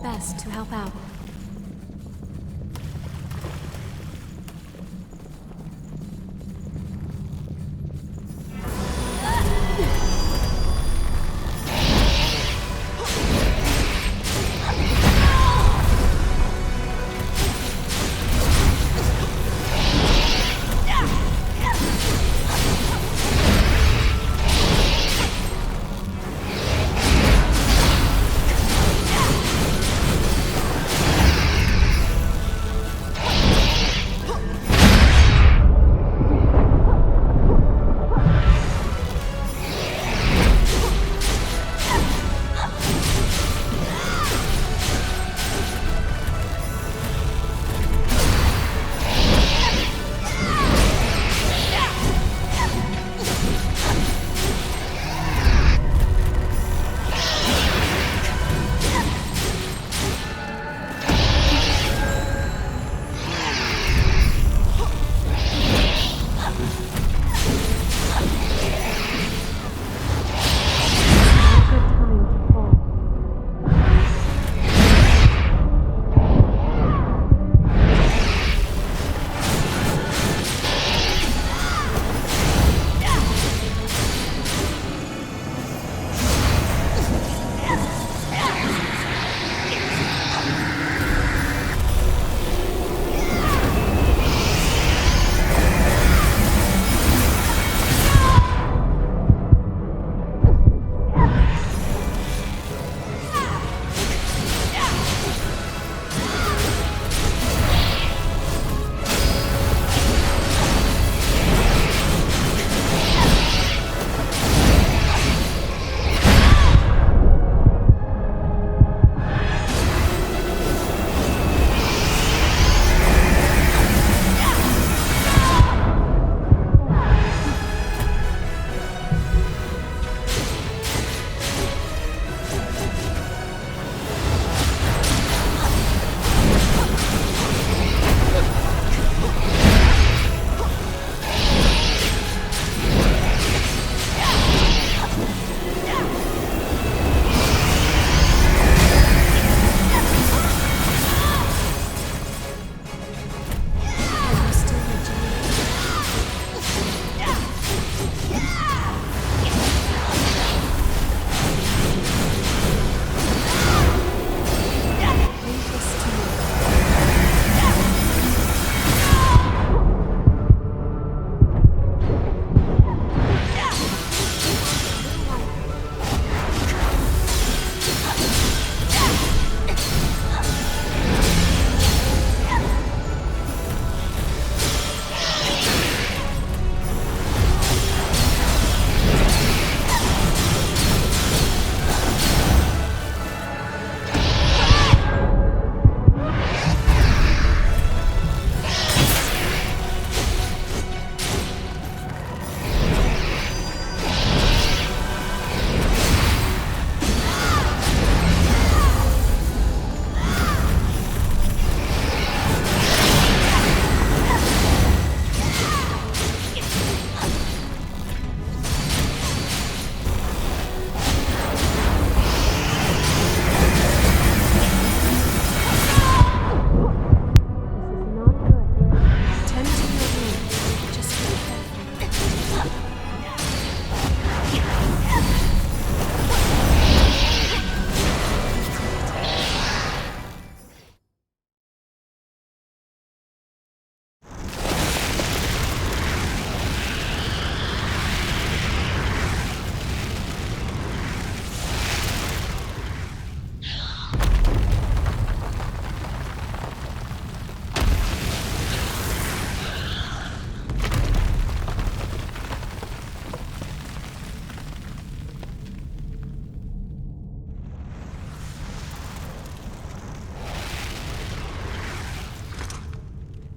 best to help out.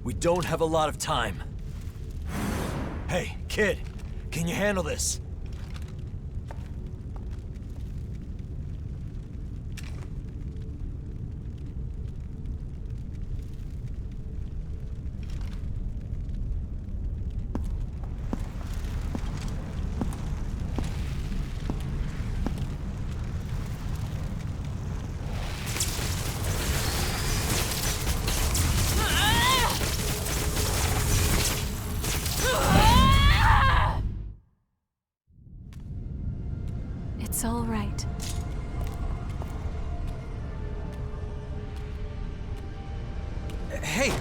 We don't have a lot of time. Hey, kid, can you handle this? Hey!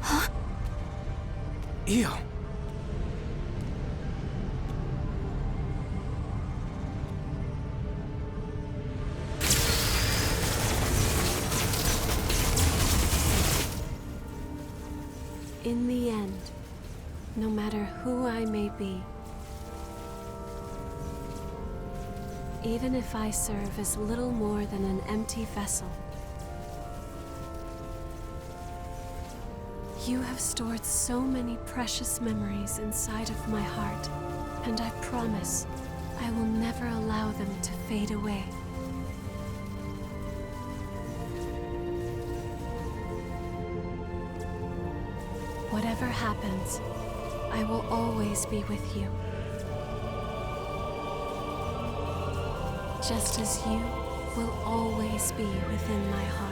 Huh? Ew. In the end, no matter who I may be, even if I serve as little more than an empty vessel, you have stored so many precious memories inside of my heart, and I promise I will never allow them to fade away. Whatever happens, I will always be with you. Just as you will always be within my heart.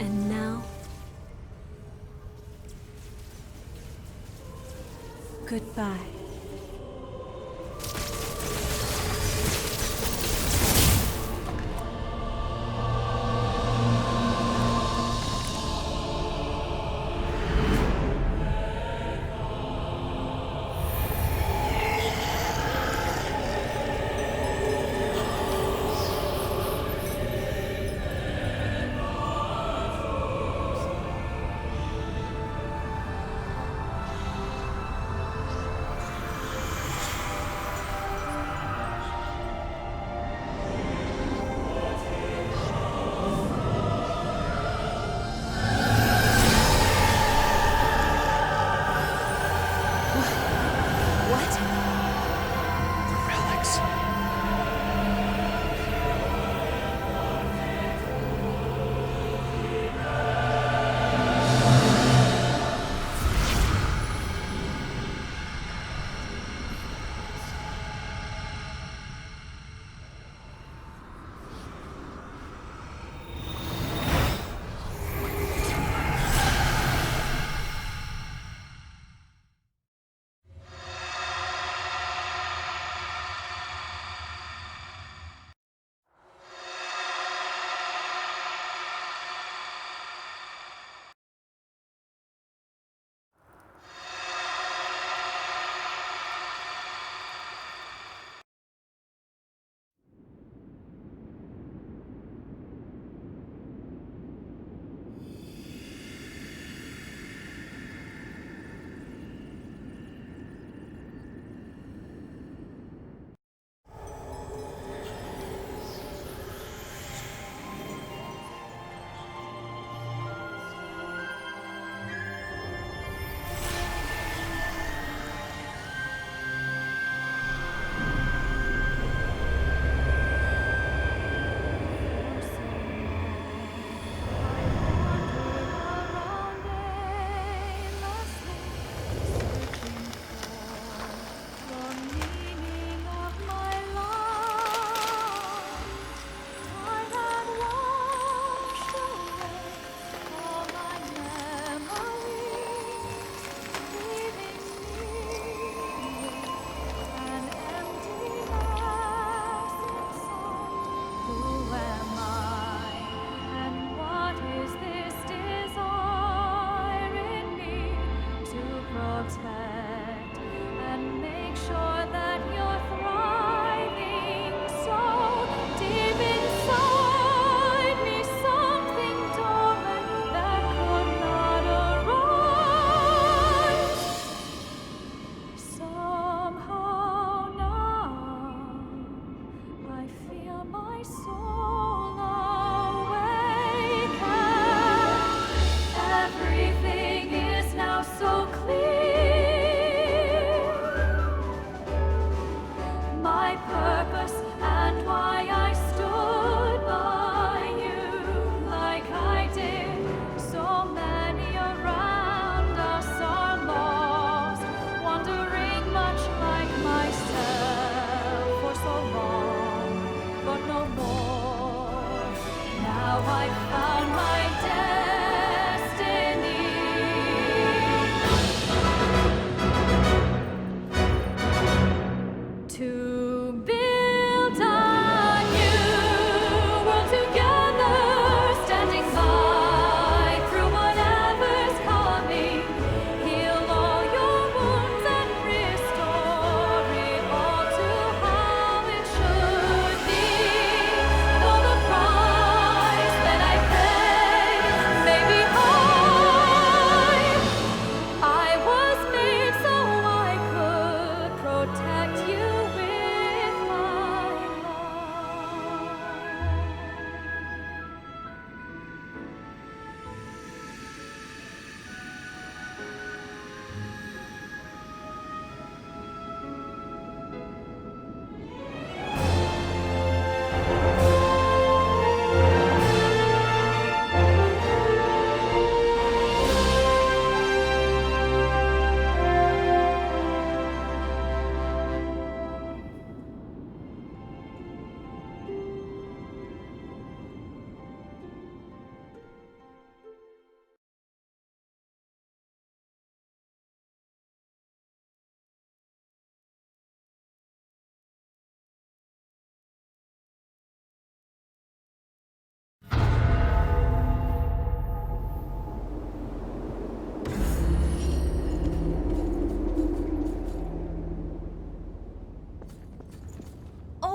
And now, goodbye.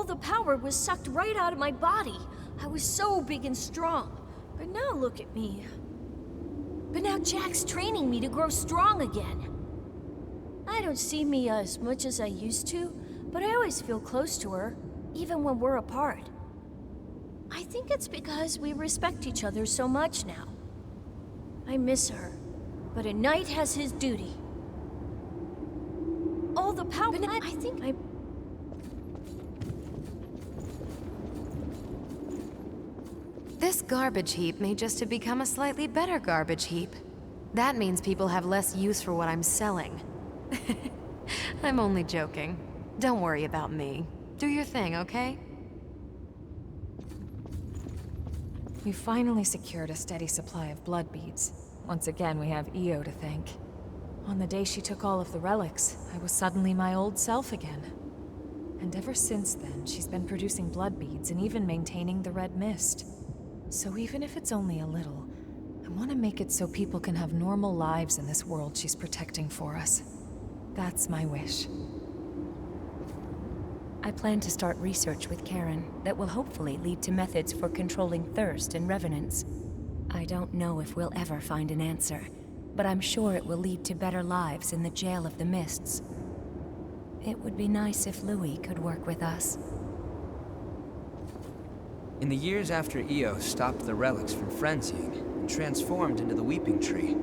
All the power was sucked right out of my body. I was so big and strong. But now look at me. But now Jack's training me to grow strong again. I don't see Mia as much as I used to, but I always feel close to her, even when we're apart. I think it's because we respect each other so much now. I miss her, but a knight has his duty. All the power, I think I... This garbage heap may just have become a slightly better garbage heap. That means people have less use for what I'm selling. I'm only joking. Don't worry about me. Do your thing, okay? We finally secured a steady supply of blood beads. Once again, we have Io to thank. On the day she took all of the relics, I was suddenly my old self again. And ever since then, she's been producing blood beads and even maintaining the red mist. So even if it's only a little, I want to make it so people can have normal lives in this world she's protecting for us. That's my wish. I plan to start research with Kallen that will hopefully lead to methods for controlling thirst and revenants. I don't know if we'll ever find an answer, but I'm sure it will lead to better lives in the Jail of the Mists. It would be nice if Louis could work with us. In the years after Io stopped the relics from frenzying and transformed into the Weeping Tree,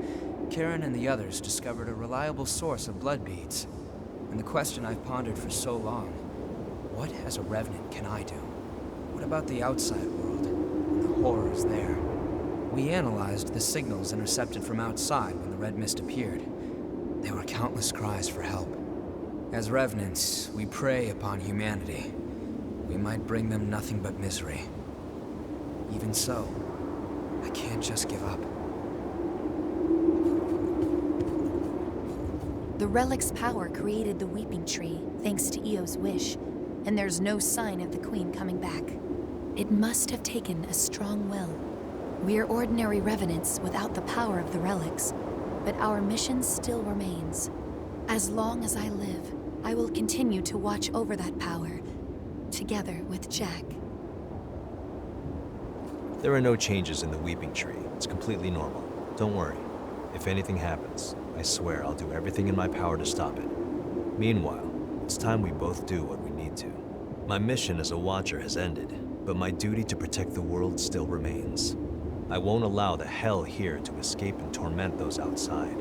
Kallen and the others discovered a reliable source of blood beads. And the question I've pondered for so long, what as a Revenant can I do? What about the outside world and the horrors there? We analyzed the signals intercepted from outside when the red mist appeared. They were countless cries for help. As Revenants, we prey upon humanity. We might bring them nothing but misery. Even so, I can't just give up. The relic's power created the Weeping Tree, thanks to Io's wish, and there's no sign of the Queen coming back. It must have taken a strong will. We're ordinary revenants without the power of the relics, but our mission still remains. As long as I live, I will continue to watch over that power, together with Jack. There are no changes in the Weeping Tree. It's completely normal. Don't worry. If anything happens, I swear I'll do everything in my power to stop it. Meanwhile, it's time we both do what we need to. My mission as a Watcher has ended, but my duty to protect the world still remains. I won't allow the hell here to escape and torment those outside.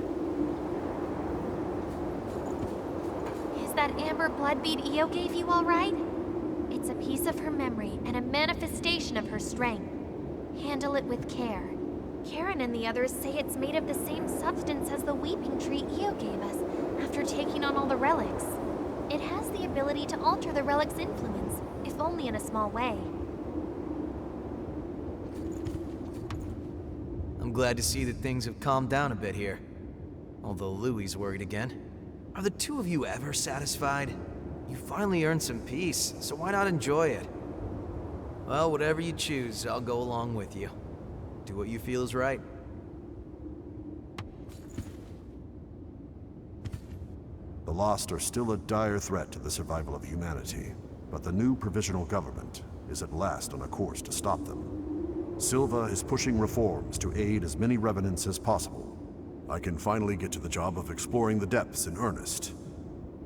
Is that amber blood bead Io gave you all right? It's a piece of her memory and a manifestation of her strength. Handle it with care. Kallen and the others say it's made of the same substance as the Weeping Tree Io gave us after taking on all the relics. It has the ability to alter the relic's influence, if only in a small way. I'm glad to see that things have calmed down a bit here. Although Louie's worried again. Are the two of you ever satisfied? You finally earned some peace, so why not enjoy it? Well, whatever you choose, I'll go along with you. Do what you feel is right. The Lost are still a dire threat to the survival of humanity, but the new provisional government is at last on a course to stop them. Silva is pushing reforms to aid as many revenants as possible. I can finally get to the job of exploring the depths in earnest.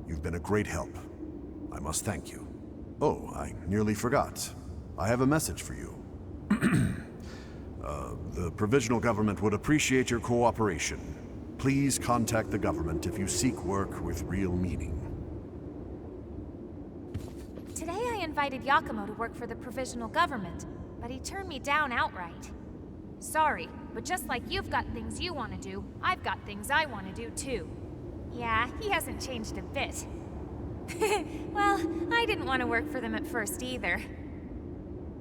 You've been a great help. I must thank you. Oh, I nearly forgot. I have a message for you. The provisional government would appreciate your cooperation. Please contact the government if you seek work with real meaning. Today I invited Yakumo to work for the provisional government, but he turned me down outright. Sorry, but just like you've got things you want to do, I've got things I want to do too. Yeah, he hasn't changed a bit. Well, I didn't want to work for them at first either.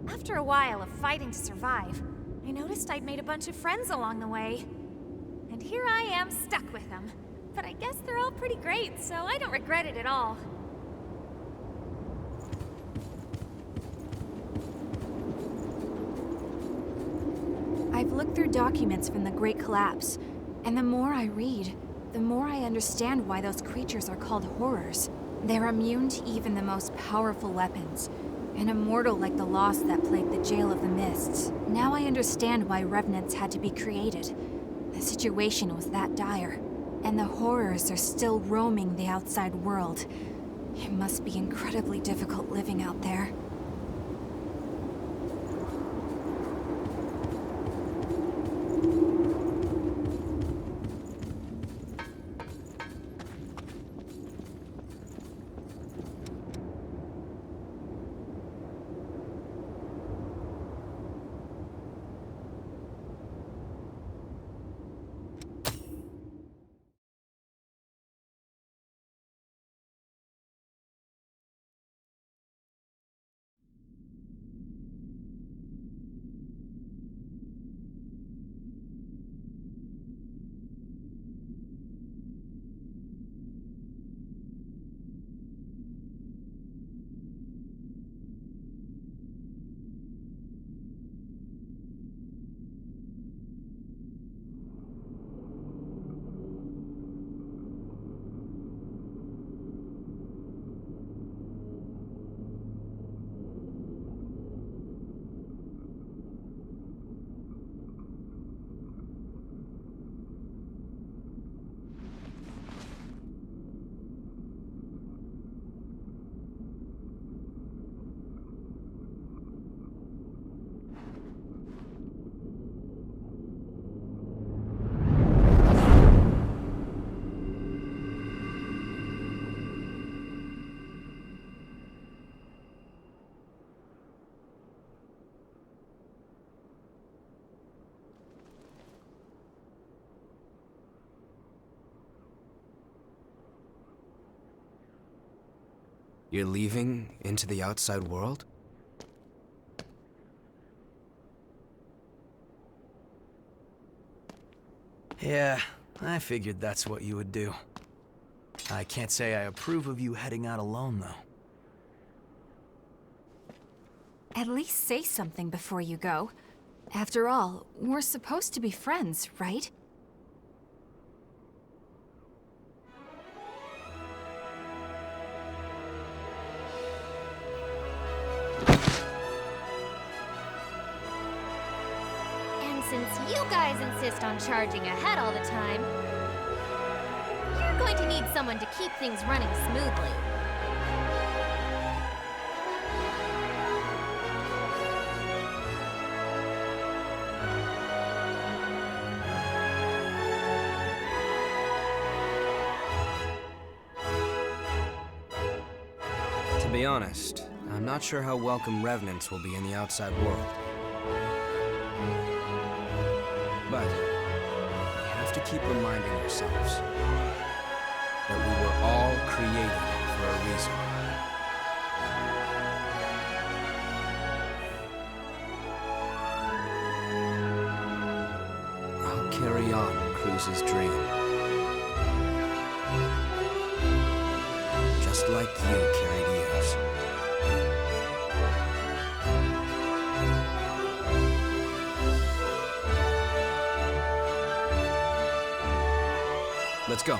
After a while of fighting to survive, I noticed I'd made a bunch of friends along the way. And here I am stuck with them. But I guess they're all pretty great, so I don't regret it at all. I've looked through documents from the Great Collapse, and the more I read, the more I understand why those creatures are called horrors. They're immune to even the most powerful weapons, An immortal like the Lost that plagued the Jail of the Mists. Now I understand why revenants had to be created. The situation was that dire, and the horrors are still roaming the outside world. It must be incredibly difficult living out there. You're leaving into the outside world? Yeah, I figured that's what you would do. I can't say I approve of you heading out alone, though. At least say something before you go. After all, we're supposed to be friends, right? And since you guys insist on charging ahead all the time, you're going to need someone to keep things running smoothly. To be honest, I'm not sure how welcome revenants will be in the outside world. But we have to keep reminding ourselves that we were all created for a reason. I'll carry on Cruz's dream. Just like you carried Eos. Let's go.